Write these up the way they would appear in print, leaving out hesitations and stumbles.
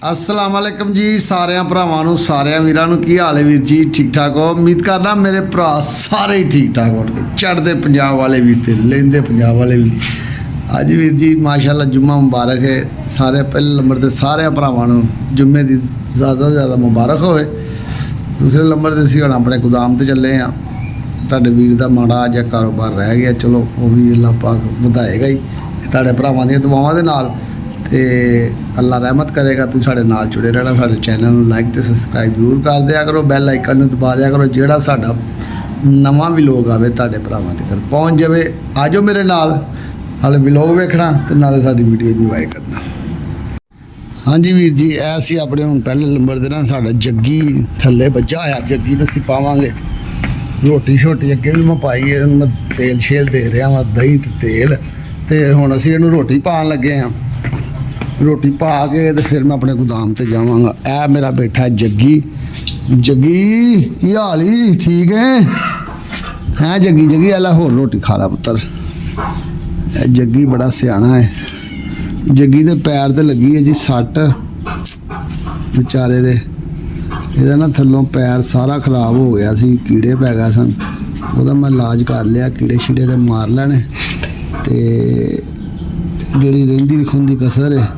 अस्सलाम वालेकुम जी सारिਆਂ ਭਰਾਵਾਂ ਨੂੰ ਸਾਰਿਆਂ ਵੀਰਾਂ ਨੂੰ ਕੀ ਹਾਲ ਹੈ ਵੀਰ ਜੀ ਠੀਕ ਠਾਕ ਹੋ ਉਮੀਦ ਕਰਦਾ ਮੇਰੇ ਭਰਾ ਸਾਰੇ ਹੀ ਠੀਕ ਠਾਕ ਹੋਣਗੇ ਚੜ੍ਹਦੇ ਪੰਜਾਬ ਵਾਲੇ ਵੀ ਤੇ ਲੈਂਦੇ ਪੰਜਾਬ ਵਾਲੇ ਵੀ ਅੱਜ ਵੀਰ ਜੀ ਮਾਸ਼ਾਅੱਲਾ ਜੁਮਾ ਮੁਬਾਰਕ ਹੈ ਸਾਰੇ ਪਹਿਲੇ ਨੰਬਰ ਤੇ ਸਾਰਿਆਂ ਭਰਾਵਾਂ ਨੂੰ ਜੁਮੇ ਦੀ ਜ਼ਿਆਦਾ ਮੁਬਾਰਕ ਹੋਵੇ ਦੂਸਰੇ ਨੰਬਰ ਤੇ ਅਸੀਂ ਹੁਣ ਆਪਣੇ ਗੁਦਾਮ ਤੇ ਚੱਲੇ ਆ ਤੁਹਾਡੇ ਵੀਰ ਦਾ ਮਾੜਾ ਜਿਹਾ ਕਾਰੋਬਾਰ ਰਹਿ ਗਿਆ ਚਲੋ ਉਹ ਵੀ ਅੱਲਾਹ ਪਾਕ ਵਧਾਏਗਾ ਹੀ ਤੁਹਾਡੇ ਭਰਾਵਾਂ ਦੀਆਂ ਦੁਆਵਾਂ ਦੇ ਨਾਲ ਤੇ ਅੱਲਾ ਰਹਿਮਤ ਕਰੇਗਾ ਤੁਸੀਂ ਸਾਡੇ ਨਾਲ ਜੁੜੇ ਰਹਿਣਾ ਸਾਡੇ ਚੈਨਲ ਨੂੰ ਲਾਈਕ ਤੇ ਸਬਸਕ੍ਰਾਈਬ ਜ਼ਰੂਰ ਕਰ ਦਿਆ ਕਰੋ ਬੈਲ ਆਈਕਨ ਨੂੰ ਦਬਾ ਦਿਆ ਕਰੋ ਜਿਹੜਾ ਸਾਡਾ ਨਵਾਂ ਵਲੋਗ ਆਵੇ ਤੁਹਾਡੇ ਭਰਾਵਾਂ ਤੱਕ ਪਹੁੰਚ ਜਾਵੇ ਆਜੋ ਮੇਰੇ ਨਾਲ ਹਾਲੇ ਵਲੋਗ ਵੇਖਣਾ ਤੇ ਨਾਲੇ ਸਾਡੀ ਵੀਡੀਓ ਇੰਜੋਏ ਕਰਨਾ ਹਾਂਜੀ ਵੀਰ ਜੀ ਐ ਅਸੀਂ ਆਪਣੇ ਹੁਣ ਪਹਿਲੇ ਨੰਬਰ ਦੇ ਨਾਲ ਸਾਡਾ ਜੱਗੀ ਥੱਲੇ ਬੱਚਾ ਆਇਆ ਜੱਗੀ ਨੂੰ ਅਸੀਂ ਪਾਵਾਂਗੇ ਰੋਟੀ ਛੋਟੀ ਅੱਗੇ ਵੀ ਮੈਂ ਪਾਈ ਹੈ ਮੈਂ ਤੇਲ ਛੇਲ ਦੇ ਰਿਹਾ ਮੈਂ ਦਹੀਂ ਤੇ ਤੇਲ ਤੇ ਹੁਣ ਅਸੀਂ ਇਹਨੂੰ ਰੋਟੀ ਪਾਉਣ ਲੱਗੇ ਹਾਂ ਰੋਟੀ ਪਾ ਕੇ ਤੇ ਫਿਰ ਮੈਂ ਆਪਣੇ ਗੋਦਾਮ ਤੇ ਜਾਵਾਂਗਾ ਇਹ ਮੇਰਾ ਬੈਠਾ ਜੱਗੀ ਕੀ ਹਾਲ ਹੀ ਠੀਕ ਹੈ ਜੱਗੀ ਆਲਾ ਹੋਰ ਰੋਟੀ ਖਾ ਲਾ ਪੁੱਤਰ ਇਹ ਜੱਗੀ ਬੜਾ ਸਿਆਣਾ ਹੈ ਜੱਗੀ ਦੇ ਪੈਰ ਤੇ ਲੱਗੀ ਹੈ ਜੀ ਸੱਟ ਵਿਚਾਰੇ ਦੇ ਇਹਦਾ ਨਾ ਥੱਲੋਂ ਪੈਰ ਸਾਰਾ ਖਰਾਬ ਹੋ ਗਿਆ ਸੀ ਕੀੜੇ ਪੈ ਗਏ ਸਨ ਉਹਦਾ ਮੈਂ ਇਲਾਜ ਕਰ ਲਿਆ ਕੀੜੇ ਛੀੜੇ ਤੇ ਮਾਰ ਲੈਣੇ ਤੇ ਜਿਹੜੀ ਰਹਿੰਦੀ ਖੁੰਦੀ ਕਸਰ ਹੈ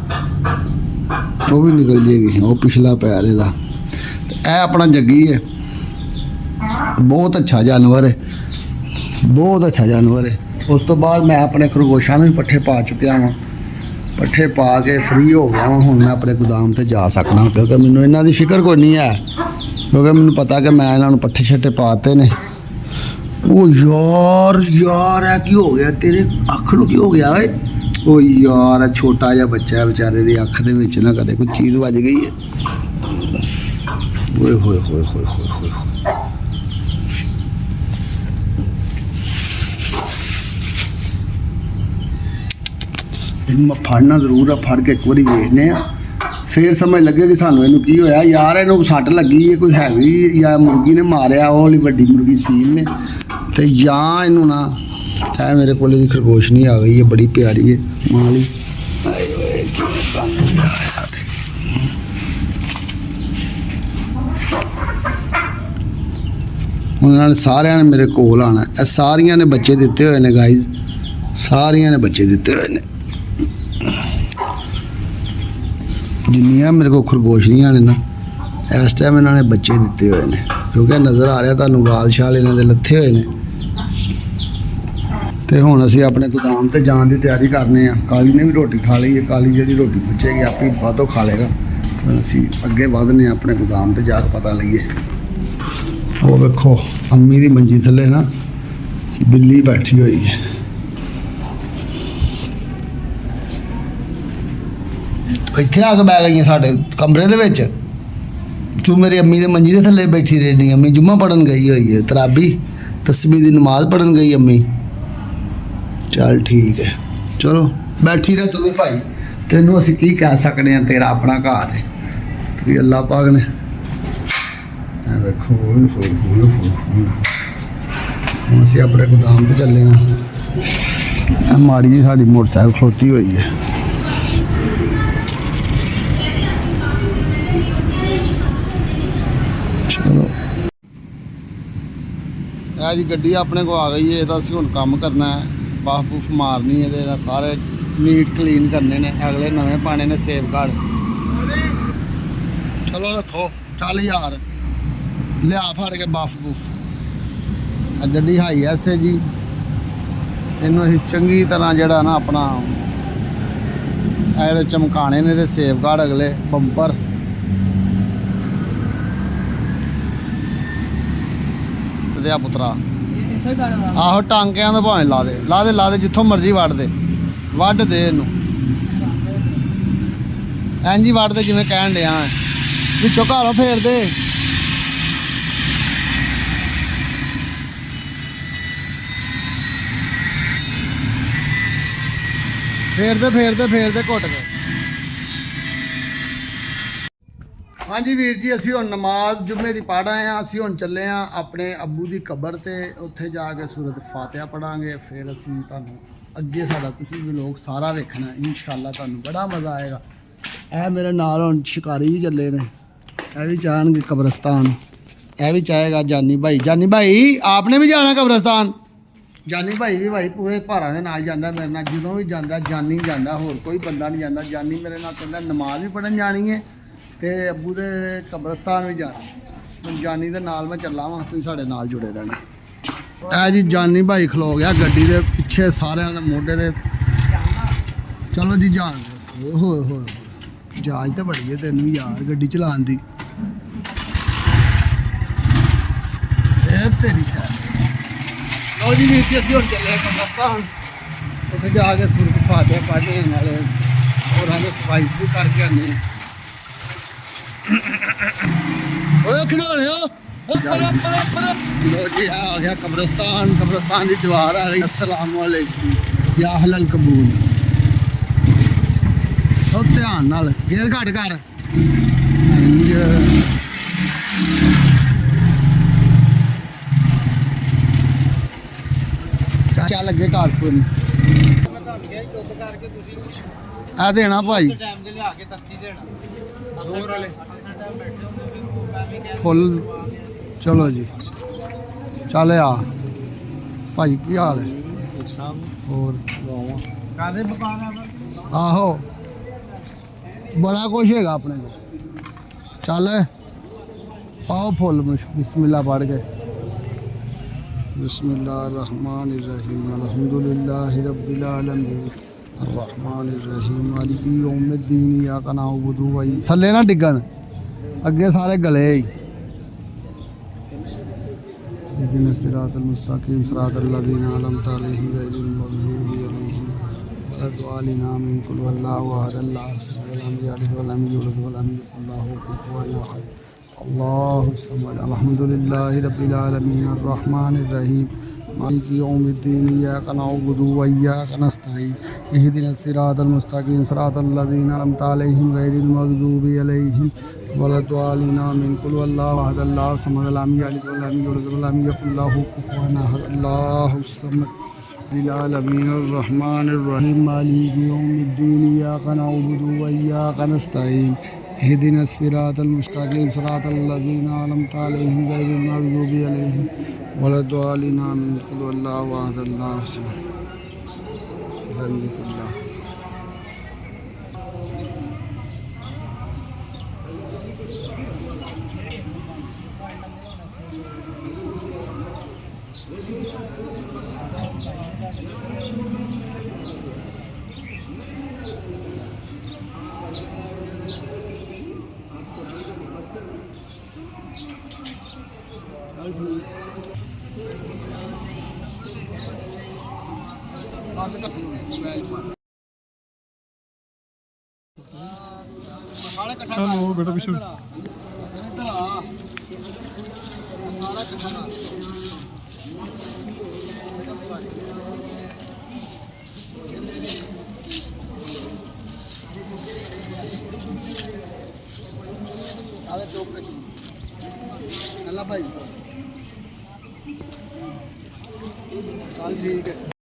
ਉਹ ਵੀ ਨਿਕਲ ਜਾਏਗੀ ਉਹ ਪਿਛਲਾ ਪੈਰ ਇਹਦਾ ਇਹ ਆਪਣਾ ਜੱਗੀ ਹੈ ਬਹੁਤ ਅੱਛਾ ਜਾਨਵਰ ਹੈ ਉਸ ਤੋਂ ਬਾਅਦ ਮੈਂ ਆਪਣੇ ਖਰਗੋਸ਼ਾਂ ਨੂੰ ਵੀ ਪੱਠੇ ਪਾ ਚੁੱਕਿਆ ਹਾਂ ਪੱਠੇ ਪਾ ਕੇ ਫ੍ਰੀ ਹੋ ਗਿਆ ਹਾਂ ਹੁਣ ਮੈਂ ਆਪਣੇ ਗੋਦਾਮ ਤੇ ਜਾ ਸਕਦਾ ਕਿਉਂਕਿ ਮੈਨੂੰ ਇਹਨਾਂ ਦੀ ਫਿਕਰ ਕੋਈ ਨਹੀਂ ਹੈ ਕਿਉਂਕਿ ਮੈਨੂੰ ਪਤਾ ਕਿ ਮੈਂ ਇਹਨਾਂ ਨੂੰ ਪੱਠੇ ਛੱਟੇ ਪਾਤੇ ਨੇ ਉਹ ਯਾਰ ਇਹ ਕੀ ਹੋ ਗਿਆ ਤੇਰੇ ਅੱਖ ਨੂੰ ਕੀ ਹੋ ਗਿਆ ਓਏ ਉਹ ਯਾਰ ਛੋਟਾ ਜਿਹਾ ਬੱਚਾ ਹੈ ਵਿਚਾਰੇ ਦੀ ਅੱਖ ਦੇ ਵਿੱਚ ਨਾ ਕਦੇ ਕੋਈ ਚੀਜ਼ ਵੱਜ ਗਈ ਹੈ ਓਏ ਹੋਏ ਇਹਨੂੰ ਮੈਂ ਫੜਨਾ ਜ਼ਰੂਰ ਆ ਫੜ ਕੇ ਇੱਕ ਵਾਰੀ ਵੇਖਦੇ ਆ ਫੇਰ ਸਮਝ ਲੱਗੇ ਕਿ ਸਾਨੂੰ ਇਹਨੂੰ ਕੀ ਹੋਇਆ ਯਾਰ ਇਹਨੂੰ ਸੱਟ ਲੱਗੀ ਹੈ ਕੋਈ ਹੈਵੀ ਜਾਂ ਮੁਰਗੀ ਨੇ ਮਾਰਿਆ ਉਹ ਵਾਲੀ ਵੱਡੀ ਮੁਰਗੀ ਸੀਲ ਨੇ ਤੇ ਜਾਂ ਇਹਨੂੰ ਨਾ ਇਹ ਮੇਰੇ ਕੋਲ ਦੀ ਖਰਗੋਸ਼ ਨਹੀਂ ਆ ਗਈ ਹੈ ਬੜੀ ਪਿਆਰੀ ਹੈ ਮਾਂ ਲਈ ਉਹਨਾਂ ਨੇ ਸਾਰਿਆਂ ਨੇ ਮੇਰੇ ਕੋਲ ਆਉਣਾ ਇਹ ਸਾਰੀਆਂ ਨੇ ਬੱਚੇ ਦਿੱਤੇ ਹੋਏ ਨੇ ਗਾਈਜ਼ ਸਾਰੀਆਂ ਨੇ ਬੱਚੇ ਦਿੱਤੇ ਹੋਏ ਨੇ ਜਿੰਨੀਆਂ ਮੇਰੇ ਕੋਲ ਖਰਗੋਸ਼ੀਆਂ ਨੇ ਨਾ ਇਸ ਟਾਈਮ ਇਹਨਾਂ ਨੇ ਬੱਚੇ ਦਿੱਤੇ ਹੋਏ ਨੇ ਕਿਉਂਕਿ ਨਜ਼ਰ ਆ ਰਿਹਾ ਤੁਹਾਨੂੰ ਵਾਲ ਸ਼ਾਲ ਇਹਨਾਂ ਦੇ ਲੱਥੇ ਹੋਏ ਨੇ ਤੇ ਹੁਣ ਅਸੀਂ ਆਪਣੇ ਗੋਦਾਮ ਤੇ ਜਾਣ ਦੀ ਤਿਆਰੀ ਕਰਨੇ ਆ ਕਾਲੀ ਨੇ ਵੀ ਰੋਟੀ ਖਾ ਲਈ ਹੈ ਕਾਲੀ ਜਿਹੜੀ ਰੋਟੀ ਬਚੇਗੀ ਆਪੇ ਵਾਧੋ ਖਾ ਲੇਗਾ ਹੁਣ ਅਸੀਂ ਅੱਗੇ ਵਧਨੇ ਆਪਣੇ ਗੋਦਾਮ ਤੇ ਜਾ ਕੇ ਪਤਾ ਲਈਏ ਉਹ ਵੇਖੋ ਅੰਮੀ ਦੀ ਮੰਜੀ ਥੱਲੇ ਨਾ ਬਿੱਲੀ ਬੈਠੀ ਹੋਈ ਹੈ ਇੱਥੇ ਆ ਕੇ ਬੈ ਗਈਆਂ ਸਾਡੇ ਕਮਰੇ ਦੇ ਵਿੱਚ ਤੂੰ ਮੇਰੀ ਅੰਮੀ ਦੇ ਮੰਜੀ ਦੇ ਥੱਲੇ ਬੈਠੀ ਰਹਿਣੀ ਅੰਮੀ ਜੁਮਾ ਪੜਨ ਗਈ ਹੋਈ ਹੈ ਤਰਾਬੀ ਤਸਬੀਹ ਦੀ ਨਮਾਜ਼ ਪੜਨ ਗਈ ਅੰਮੀ ਚੱਲ ਠੀਕ ਹੈ ਚਲੋ ਬੈਠੀ ਰਹਿ ਤੂੰ ਵੀ ਭਾਈ ਤੈਨੂੰ ਅਸੀਂ ਕੀ ਕਹਿ ਸਕਦੇ ਹਾਂ ਤੇਰਾ ਆਪਣਾ ਘਰ ਹੈ ਤੇ ਅੱਲਾਹ ਪਾਕ ਨੇ ਇਹ ਵੇਖੋ ਹੁਣ ਅਸੀਂ ਆਪਣੇ ਗੋਦਾਮ ਤੇ ਚੱਲੇ ਹਾਂ ਇਹ ਮਾੜੀ ਜਿਹੀ ਸਾਡੀ ਮੋਟਰਸਾਈਕਲ ਖੋਤੀ ਹੋਈ ਹੈ ਚਲੋ ਇਹ ਜੀ ਗੱਡੀ ਆਪਣੇ ਕੋ ਆ ਗਈ ਹੈ ਇਹਦਾ ਅਸੀਂ ਹੁਣ ਕੰਮ ਕਰਨਾ ਹੈ ਬਾਫ ਬੂਫ ਮਾਰਨੀ ਇਹਦੇ ਨਾਲ ਸਾਰੇ ਨੀਟ ਕਲੀਨ ਕਰਨੇ ਨੇ ਅਗਲੇ ਨਵੇਂ ਪਾਣੇ ਨੇ ਸੇਫ ਗਾਰਡ ਚਲੋ ਰੱਖੋ ਚੱਲ ਯਾਰ ਲਿਆ ਫੜ ਕੇ ਬਾਫ ਬੂਫ ਆ ਗੱਡੀ ਹਾਈ ਐਸ ਹੈ ਜੀ ਇਹਨੂੰ ਅਸੀਂ ਚੰਗੀ ਤਰ੍ਹਾਂ ਜਿਹੜਾ ਨਾ ਆਪਣਾ ਇਹ ਚਮਕਾਣੇ ਨੇ ਤੇ ਸੇਫ ਗਾਰਡ ਅਗਲੇ ਬੰਪਰ ਆ ਪੁੱਤਰਾ ਆਹੋ ਟਾਂਕਿਆਂ ਦਾ ਭਾਵੇਂ ਲਾ ਦੇ ਜਿੱਥੋਂ ਮਰਜ਼ੀ ਵੱਢ ਦੇ ਇਹਨੂੰ ਇੰਝ ਹੀ ਵੱਢ ਦੇ ਜਿਵੇਂ ਕਹਿਣ ਡਿਆ ਵਿੱਚੋਂ ਘਰੋਂ ਫੇਰ ਦੇ ਘੁੱਟ ਕੇ ਹਾਂਜੀ ਵੀਰ ਜੀ ਅਸੀਂ ਹੁਣ ਨਮਾਜ਼ ਜੁਮੇ ਦੀ ਪੜ੍ਹ ਆਏ ਹਾਂ ਅਸੀਂ ਹੁਣ ਚੱਲੇ ਹਾਂ ਆਪਣੇ ਅੱਬੂ ਦੀ ਕਬਰ ਤੇ ਉੱਥੇ ਜਾ ਕੇ ਸੂਰਤ ਫਾਤਿਹਾ ਪੜਾਂਗੇ ਫਿਰ ਅਸੀਂ ਤੁਹਾਨੂੰ ਅੱਗੇ ਸਾਡਾ ਤੁਸੀਂ ਵਲੋਗ ਸਾਰਾ ਵੇਖਣਾ ਇਨਸ਼ਾਅੱਲਾ ਤੁਹਾਨੂੰ ਬੜਾ ਮਜ਼ਾ ਆਏਗਾ ਇਹ ਮੇਰੇ ਨਾਲ ਹੁਣ ਸ਼ਿਕਾਰੀ ਵੀ ਚੱਲੇ ਨੇ, ਇਹ ਵੀ ਚਾਹਣਗੇ ਕਬਰਸਤਾਨ। ਇਹ ਵੀ ਚਾਹੇਗਾ ਜਾਨੀ भाई आपने भी जाना कब्रस्तान। ਜਾਨੀ ਭਾਈ ਵੀ ਭਾਈ ਪੂਰੇ ਭਾਰਾਂ ਦੇ ਨਾਲ ਜਾਂਦਾ ਮੇਰੇ ਨਾਲ, ਜਦੋਂ ਵੀ ਜਾਂਦਾ ਜਾਨੀ ਜਾਂਦਾ, ਹੋਰ ਕੋਈ ਬੰਦਾ ਨਹੀਂ ਜਾਂਦਾ। ਜਾਨੀ ਮੇਰੇ ਨਾਲ ਕਹਿੰਦਾ ਨਮਾਜ਼ ਵੀ ਪੜ੍ਹਨ ਜਾਣੀ ਹੈ ਤੇ ਅੱਬੂ ਦੇ ਕਬਰਸਤਾਨ ਵੀ ਜਾਣਾ। ਹੁਣ ਜਾਨੀ ਦੇ ਨਾਲ ਮੈਂ ਚੱਲਾ ਵਾਂ, ਤੁਸੀਂ ਸਾਡੇ ਨਾਲ ਜੁੜੇ ਰਹਿਣਾ। ਇਹ ਜੀ ਜਾਨੀ ਭਾਈ ਖਲੋ ਗਿਆ ਗੱਡੀ ਦੇ ਪਿੱਛੇ, ਸਾਰਿਆਂ ਦੇ ਮੋਢੇ ਦੇ। ਚਲੋ ਜੀ ਜਾਣ ਹੋਏ ਹੋਏ ਜਾਜ ਤਾਂ ਬੜੀ ਹੈ ਤੈਨੂੰ ਯਾਰ ਗੱਡੀ ਚਲਾਉਣ ਦੀ। ਇਹ ਤੇਰੀ ਖੈਰ। ਲਓ ਜੀ ਵੀਰ ਜੀ ਅਸੀਂ ਹੁਣ ਚੱਲੇ ਕਬਰਸਤਾਨ, ਉੱਥੇ ਜਾ ਕੇ ਸੂਰਤ ਫਾਤਿਹਾ ਪੜ੍ਹਦੇ ਹਾਂ, ਨਾਲੇ ਹੋਰਾਂ ਦੇ ਸਫਾਈ ਵੀ ਕਰਕੇ ਆਉਂਦੇ ਹਾਂ। ਓਏ ਖਿਡੌਣਿਓ ਲਓ ਜੀ ਆ ਗਿਆ ਕਬਰਸਤਾਨ। ਕਬਰਸਤਾਨ ਦੀ ਦੀਵਾਰ ਆ ਗਈ। अस्सलाम वालेकुम या अहलल कबूल। ਉਹ ਧਿਆਨ ਨਾਲ ਗੇਅਰ ਘੱਟ ਕਰ। ਚੱਲ ਅੱਗੇ ਕਾਰਪੂਰ ਆ ਦੇਣਾ ਭਾਈ ਫੁੱਲ। ਚਲੋ ਜੀ ਚੱਲ ਆ ਭਾਈ ਕੀ ਹਾਲ ਹੈ? ਹੋਰ ਆਹੋ ਬੜਾ ਕੁਛ ਹੈਗਾ ਆਪਣੇ ਕੋਲ। ਚੱਲ ਪਾਓ ਫੁੱਲ ਬਿਸਮਿल्लाह ਪੜ੍ਹ ਕੇ। बिस्मिल्लाहिर्रहमानिर्रहीम अल्हम्दुलिल्लाहि रब्बिल आलमीन अर्रहमानिर्रहीम मालिकि यौमिद्दीन इय्याका नअबुदु व इय्याका थल्ले ना डिगन अगे सारे गले ही। इहदिना सिरातल मुस्तकीम सिरातल लज़ीना अनअमता अलैहिम गैरिल मग़ज़ूबि अलैहिम वलद्दालिन आमीन। कुल हुवल्लाहु अहद अल्लाहु समद लम यलिद व लम यूलद व लम यकुल लहु कुफुवन अहद अल्लाहु समद। अल्हम्दुलिल्लाहि रब्बिल आलमीन अर्रहमानिर रहीम मालिकि यौमिद्दीन इय्याका नअबुदु व इय्याका नस्तईन इहदिनस सिरातल मुस्तकीम सिरातल लज़ीना अनअमता अलैहिम गैरिल मग़ज़ूबि अलैहिम वलद्दालिन आमीन। कुल हुवल्लाहु अहद अल्लाहु समद लम यलिद व लम यूलद व लम यकुल लहु कुफुवन अहद अल्लाहु समद। रब्बिल आलमीन अर्रहमानिर रहीम मालिकि यौमिद्दीन इय्याका नअबुदु व इय्याका नस्तईन इहदिना सिरातल मुस्तकीम सिरातल लज़ीना अनअमता अलैहिम गैरिल मग़ज़ूबि अलैहिम वलद्दालिन आमीन। कुल हुवल्लाहु अहद अल्लाहु समद लम यकुल लहु। ਉਹ ਬੇਟਾ ਪਿੱਛੇ भाई चल ठीक है।